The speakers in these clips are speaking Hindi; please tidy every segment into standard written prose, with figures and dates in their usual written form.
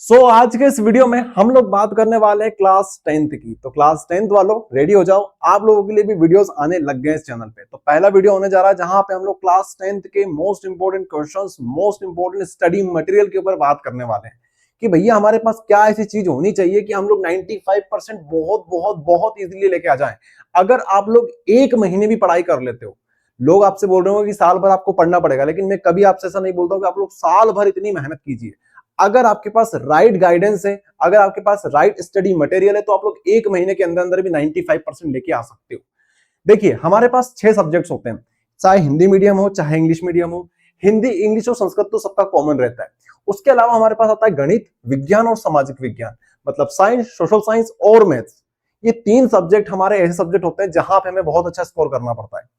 आज के इस वीडियो में हम लोग बात करने वाले हैं क्लास 10th की। तो क्लास 10th वालों रेडी हो जाओ, आप लोगों के लिए भी वीडियोस आने लग गए इस चैनल पे। तो पहला वीडियो होने जा रहा है जहां पे हम लोग क्लास 10th के most important questions, most important study material के ऊपर बात करने वाले हैं कि भैया हमारे पास क्या ऐसी चीज होनी चाहिए कि हम लोग 95% बहुत बहुत बहुत इजीली लेके आ जाएं। अगर आप लोग एक महीने भी पढ़ाई कर लेते हो, लोग आपसे बोल रहे हो कि साल भर आपको पढ़ना पड़ेगा, लेकिन मैं कभी आपसे ऐसा नहीं बोलता हूं कि आप लोग साल भर इतनी मेहनत कीजिए। अगर आपके पास राइट गाइडेंस है, अगर आपके पास राइट स्टडी मटेरियल है, तो आप लोग एक महीने के अंदर अंदर भी 95% लेके आ सकते हो। देखिए हमारे पास 6 सब्जेक्ट्स होते हैं, चाहे हिंदी मीडियम हो चाहे इंग्लिश मीडियम हो। हिंदी, इंग्लिश और संस्कृत तो सबका कॉमन रहता है। उसके अलावा हमारे पास आता है गणित, विज्ञान और सामाजिक विज्ञान, मतलब साइंस, सोशल साइंस और मैथ्स। ये 3 सब्जेक्ट हमारे ऐसे सब्जेक्ट होते हैं जहां पे हमें बहुत अच्छा स्कोर करना पड़ता है।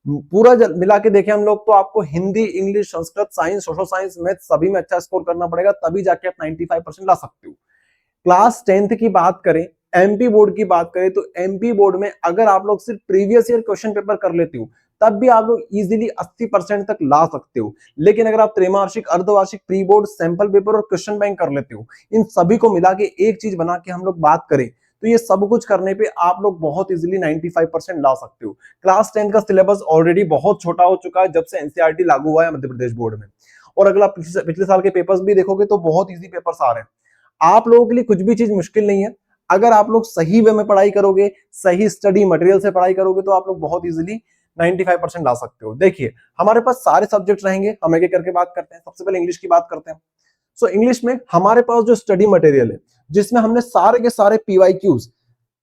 पूरा मिला के देखें हम लोग तो आपको Hindi, English, Sanskrit, science, social science, math सभी में अच्छा स्कोर करना पड़ेगा, तभी जाके आप 95% ला सकते हो। क्लास 10th की बात करें, एमपी बोर्ड की बात करें, तो एमपी बोर्ड में अगर आप लोग सिर्फ प्रीवियस ईयर क्वेश्चन पेपर कर लेते हो तब भी आप लोग इजीली 80% तक ला सकते हो। लेकिन अगर आप त्रैमासिक, अर्धवार्षिक, प्री बोर्ड, सैंपल पेपर और क्वेश्चन बैंक कर लेते हो, इन सभी को मिला के एक चीज बना के हम लोग बात करें, तो ये सब कुछ करने पे आप लोग बहुत इजीली 95% ला सकते हो। क्लास 10 का सिलेबस ऑलरेडी बहुत छोटा हो चुका है जब से एनसीईआरटी लागू हुआ है मध्य प्रदेश बोर्ड में। और अगर आप पिछले साल के पेपर्स भी देखोगे तो बहुत इजी पेपर्स आ रहे हैं। आप लोगों के लिए कुछ भी चीज मुश्किल नहीं है। अगर आप लोग सही वे में पढ़ाई करोगे, सही स्टडी मटेरियल से पढ़ाई करोगे, तो आप लोग बहुत इजीली 95% ला सकते हो। देखिए हमारे पास सारे सब्जेक्ट रहेंगे, हम एक एक करके बात करते हैं। सबसे पहले इंग्लिश की बात करते हैं। इंग्लिश में हमारे पास जो स्टडी मटेरियल है, जिसमें हमने सारे के सारे पीवाईक्यूज,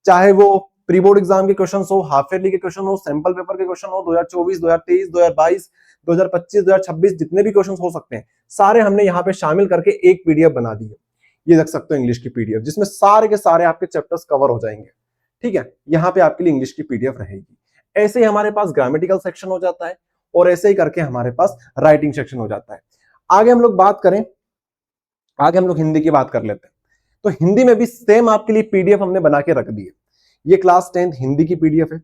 चाहे वो प्री बोर्ड एग्जाम के क्वेश्चन हो, हाफ ईयरली के क्वेश्चन हो, सैंपल पेपर के क्वेश्चन हो, 2024, 2023, 2022, 2025, 2026, जितने भी क्वेश्चन हो सकते हैं, सारे हमने यहाँ पे शामिल करके एक पीडीएफ बना दी है। ये देख सकते हो इंग्लिश की पीडीएफ, जिसमें सारे के सारे आपके चैप्टर्स कवर हो जाएंगे। ठीक है, यहाँ पे आपके लिए इंग्लिश की पीडीएफ रहेगी। ऐसे ही हमारे पास ग्रामेटिकल सेक्शन हो जाता है, और ऐसे ही करके हमारे पास राइटिंग सेक्शन हो जाता है। आगे हम लोग बात करें, आगे हम लोग हिंदी की बात कर लेते हैं। तो हिंदी में भी सेम आपके लिए पीडीएफ हमने बना के रख दी है। ये क्लास 10th हिंदी की पीडीएफ है।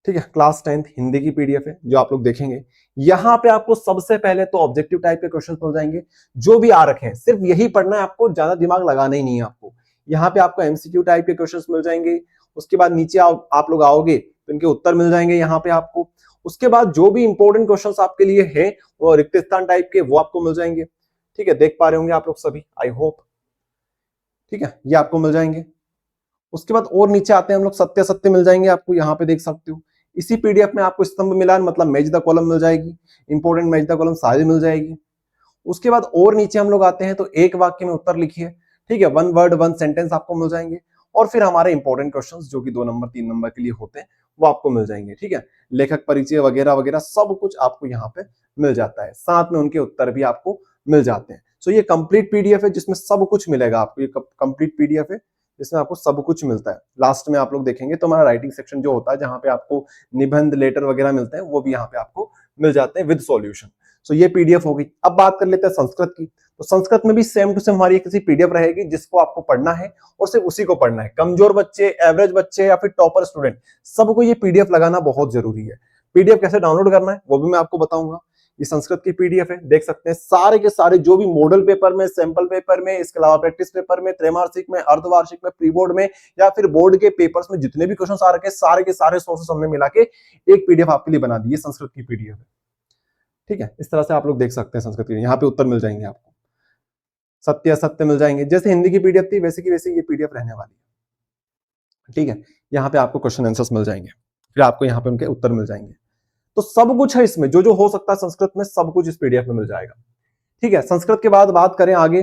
ठीक है, क्लास 10th हिंदी की पीडीएफ है जो आप लोग देखेंगे। यहां पे आपको सबसे पहले तो ऑब्जेक्टिव टाइप के क्वेश्चन मिल जाएंगे जो भी आ रखे हैं, सिर्फ यही पढ़ना है आपको, ज्यादा दिमाग लगाना ही नहीं है आपको। यहाँ पे आपको एमसीक्यू टाइप के क्वेश्चन मिल जाएंगे। उसके बाद नीचे आप लोग आओगे तो इनके उत्तर मिल जाएंगे यहाँ पे आपको। उसके बाद जो भी इंपॉर्टेंट क्वेश्चन आपके लिए है वो रिक्त स्थान टाइप के, वो आपको मिल जाएंगे। ठीक है, देख पा रहे होंगे आप लोग सभी, आई होप। ठीक है, ये आपको मिल जाएंगे। उसके बाद और नीचे आते हैं हम लोग, सत्य सत्य मिल जाएंगे आपको, यहाँ पे देख सकते हो। इसी पीडीएफ में आपको स्तंभ मिलान, मतलब मैच द कॉलम मिल जाएगी, इंपॉर्टेंट मैच द कॉलम सारी मिल जाएगी। उसके बाद और नीचे हम लोग आते हैं तो एक वाक्य में उत्तर लिखिए। ठीक है, 1 वर्ड 1 सेंटेंस आपको मिल जाएंगे। और फिर हमारे इंपॉर्टेंट क्वेश्चंस जो कि 2 नंबर 3 नंबर के लिए होते हैं वो आपको मिल जाएंगे। ठीक है, लेखक परिचय वगैरह वगैरह सब कुछ आपको यहाँ पे मिल जाता है, साथ में उनके उत्तर भी आपको मिल जाते हैं। ये कंप्लीट पीडीएफ है जिसमें सब कुछ मिलेगा आपको। ये कंप्लीट पीडीएफ है जिसमें आपको सब कुछ मिलता है। लास्ट में आप लोग देखेंगे तो हमारा राइटिंग सेक्शन जो होता है, जहां पे आपको निबंध, लेटर वगैरह मिलते हैं, वो भी यहाँ पे आपको मिल जाते हैं विद सॉल्यूशन। ये पीडीएफ होगी। अब बात कर लेते हैं संस्कृत की। तो संस्कृत में भी सेम टू सेम हमारी एक पीडीएफ रहेगी जिसको आपको पढ़ना है और सिर्फ उसी को पढ़ना है। कमजोर बच्चे, एवरेज बच्चे या फिर टॉपर स्टूडेंट, सबको ये पीडीएफ लगाना बहुत जरूरी है। पीडीएफ कैसे डाउनलोड करना है वो भी मैं आपको बताऊंगा। ये संस्कृत की पीडीएफ है, देख सकते हैं सारे के सारे जो भी मॉडल पेपर में, सैंपल पेपर में, इसके अलावा प्रैक्टिस पेपर में, त्रैमासिक में, अर्धवार्षिक में, प्री बोर्ड में या फिर बोर्ड के पेपर्स में जितने भी क्वेश्चन आ रखे हैं, सारे के सारे सोर्सेस हमने मिला के एक पीडीएफ आपके लिए बना दी है। संस्कृत की पीडीएफ है। ठीक है, इस तरह से आप लोग देख सकते हैं संस्कृत की। यहाँ पे उत्तर मिल जाएंगे आपको, सत्य असत्य मिल जाएंगे। जैसे हिंदी की पीडीएफ थी वैसे की वैसे ये पीडीएफ रहने वाली है। ठीक है, यहाँ पे आपको क्वेश्चन आंसर्स मिल जाएंगे, फिर आपको यहाँ पे उनके उत्तर मिल जाएंगे। तो सब कुछ है इसमें, जो जो हो सकता है संस्कृत में सब कुछ इस पीडीएफ में मिल जाएगा। ठीक है, संस्कृत के बाद बात करें आगे,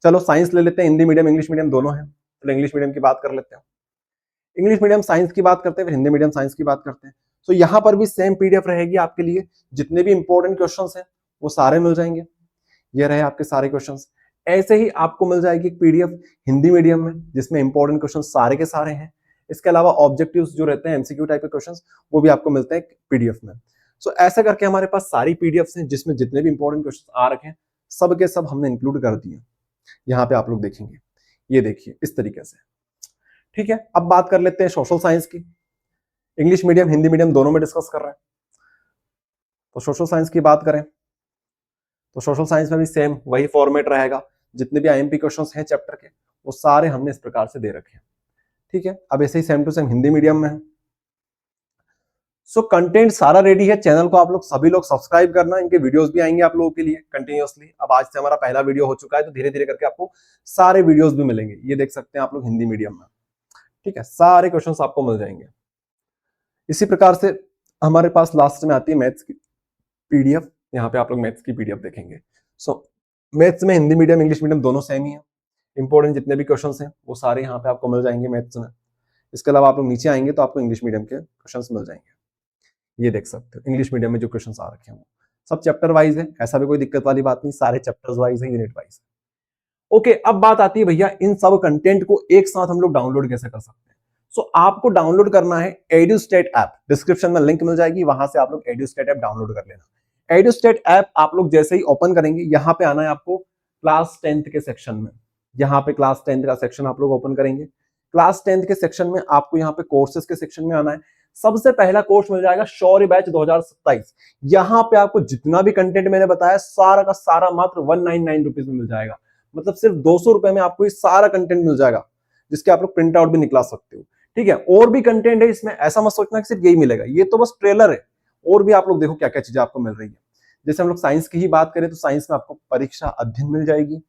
चलो साइंस ले लेते हैं। हिंदी मीडियम, इंग्लिश मीडियम दोनों है, तो इंग्लिश मीडियम की बात कर लेते हैं। इंग्लिश मीडियम साइंस की बात करते हैं, फिर हिंदी मीडियम साइंस की बात करते हैं। यहाँ पर भी सेम पीडीएफ रहेगी आपके लिए, जितने भी इंपॉर्टेंट क्वेश्चंस हैं वो सारे मिल जाएंगे। ये रहे आपके सारे क्वेश्चंस। ऐसे ही आपको मिल जाएगी पीडीएफ हिंदी मीडियम में, जिसमें इंपॉर्टेंट क्वेश्चन सारे के सारे हैं। इसके अलावा ऑब्जेक्टिव्स जो रहते हैं, एमसीक्यू टाइप के क्वेश्चंस, वो भी आपको मिलते हैं पीडीएफ में। ऐसा करके हमारे पास सारी पीडीएफ हैं जिसमें जितने भी इंपॉर्टेंट क्वेश्चन आ रखे हैं सब के सब हमने इंक्लूड कर दिए। यहाँ पे आप लोग देखेंगे, ये देखिए इस तरीके से। ठीक है, अब बात कर लेते हैं सोशल साइंस की। इंग्लिश मीडियम, हिंदी मीडियम दोनों में डिस्कस कर रहे हैं। तो सोशल साइंस की बात करें तो सोशल साइंस में भी सेम वही फॉर्मेट रहेगा जितने भी आईएमपी क्वेश्चंस हैं चैप्टर के वो सारे हमने इस प्रकार से दे रखे हैं। ठीक है, अब ऐसे ही same to same Hindi medium में है। सो कंटेंट सारा रेडी है, चैनल को आप लोग सभी लोग सब्सक्राइब करना, इनके वीडियोस भी आएंगे आप लोगों के लिए कंटिन्यूअसली। अब आज से हमारा पहला वीडियो हो चुका है, तो धीरे धीरे करके आपको सारे वीडियोस भी मिलेंगे। ये देख सकते हैं आप लोग हिंदी मीडियम में, ठीक है, सारे क्वेश्चंस आपको मिल जाएंगे। इसी प्रकार से हमारे पास लास्ट में आती है मैथ्स की पीडीएफ। यहाँ पे आप लोग मैथ्स की पीडीएफ देखेंगे। सो मैथ्स में हिंदी मीडियम इंग्लिश मीडियम दोनों सेम ही है। इंपॉर्टेंट जितने भी क्वेश्चंस हैं वो सारे यहाँ पे आपको मिल जाएंगे मैथ्स में। इसके अलावा आप लोग नीचे आएंगे तो आपको इंग्लिश मीडियम के क्वेश्चंस मिल जाएंगे। ये देख सकते हो इंग्लिश मीडियम में जो क्वेश्चंस आ रखे हैं वो सब चैप्टर वाइज है, ऐसा भी कोई दिक्कत वाली बात नहीं, सारे चैप्टर्स वाइज है, यूनिट वाइज है। ओके, अब बात आती है भैया इन सब कंटेंट को एक साथ हम लोग डाउनलोड कैसे कर सकते हैं। सो आपको डाउनलोड करना है एडुस्टेट ऐप, डिस्क्रिप्शन में लिंक मिल जाएगी, वहां से आप लोग एडुस्टेट ऐप डाउनलोड कर लेना। एडुस्टेट ऐप आप लोग जैसे ही ओपन करेंगे, यहाँ पे आना है आपको क्लास 10th के सेक्शन में। यहाँ पे क्लास 10th का सेक्शन आप लोग ओपन करेंगे। क्लास 10th के सेक्शन में आपको यहाँ पे कोर्सेज के सेक्शन में आना है। सबसे पहला कोर्स मिल जाएगा शौर्य बैच 2027। यहाँ पे आपको जितना भी कंटेंट मैंने बताया सारा का सारा मात्र 199 रुपीज में मिल जाएगा। मतलब सिर्फ 200 रुपए में आपको ये सारा कंटेंट मिल जाएगा, जिसके आप लोग प्रिंट आउट भी निकला सकते हो। ठीक है, और भी कंटेंट है इसमें, ऐसा मत सोचना कि सिर्फ यही मिलेगा, ये तो बस ट्रेलर है। और भी आप लोग देखो क्या क्या चीजें आपको मिल रही है। जैसे हम लोग साइंस की ही बात करें तो साइंस में आपको परीक्षा अध्ययन मिल जाएगी।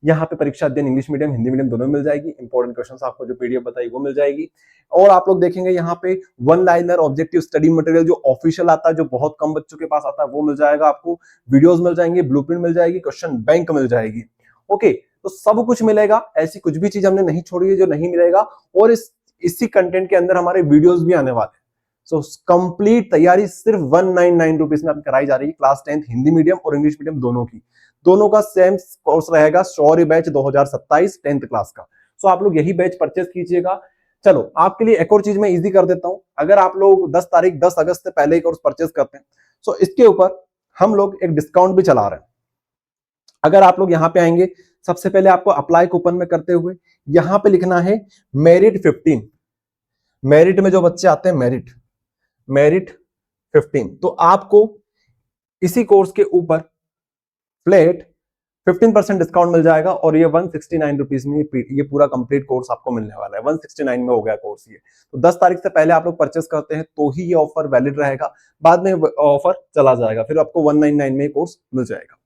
यहाँ पे परीक्षा अध्ययन इंग्लिश मीडियम हिंदी मीडियम दोनों मिल जाएगी। इंपॉर्टेंट क्वेश्चंस आपको जो पीडीएफ बताई वो मिल जाएगी। और आप लोग देखेंगे यहाँ पे one liner objective study material जो ऑफिशियल आता है, जो बहुत कम बच्चों के पास आता है, वो मिल जाएगा आपको। वीडियोस मिल जाएंगे, ब्लूप्रिंट मिल जाएगी, क्वेश्चन बैंक मिल जाएगी। ओके, तो सब कुछ मिलेगा, ऐसी कुछ भी चीज हमने नहीं छोड़ी है जो नहीं मिलेगा। और इसी कंटेंट के अंदर हमारे वीडियोस भी आने वाले हैं। सो कंप्लीट तैयारी सिर्फ 199 रुपीज में कराई जा रही है। क्लास 10th हिंदी मीडियम और इंग्लिश मीडियम दोनों की, दोनों का सेम कोर्स रहेगा, शौर्य बैच 2027 10th क्लास का। सो आप लोग यही बैच परचेज कीजिएगा। चलो आपके लिए एक और चीज मैं इजी कर देता हूं, अगर आप लोग 10 अगस्त से पहले कोर्स परचेज करते हैं सो इसके ऊपर हम लोग एक डिस्काउंट भी चला रहे हैं। अगर आप लोग यहाँ पे आएंगे, सबसे पहले आपको अप्लाई कूपन में करते हुए यहाँ पे लिखना है मेरिट 15। मेरिट में जो बच्चे आते हैं मेरिट 15, तो आपको इसी कोर्स के ऊपर फ्लैट 15% डिस्काउंट मिल जाएगा। और ये 169 रुपीज में ये पूरा कंप्लीट कोर्स आपको मिलने वाला है। 169 में हो गया कोर्स ये। तो 10 तारीख से पहले आप लोग परचेस करते हैं तो ही ये ऑफर वैलिड रहेगा, बाद में ऑफर चला जाएगा, फिर आपको 199 में कोर्स मिल जाएगा।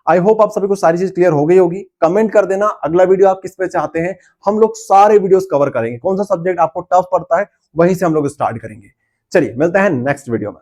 आई होप आप सभी को सारी चीज क्लियर हो गई होगी। कमेंट कर देना अगला वीडियो आप किस पे चाहते हैं, हम लोग सारे वीडियोस कवर करेंगे। कौन सा सब्जेक्ट आपको टफ पड़ता है वहीं से हम लोग स्टार्ट करेंगे। चलिए मिलते हैं नेक्स्ट वीडियो में।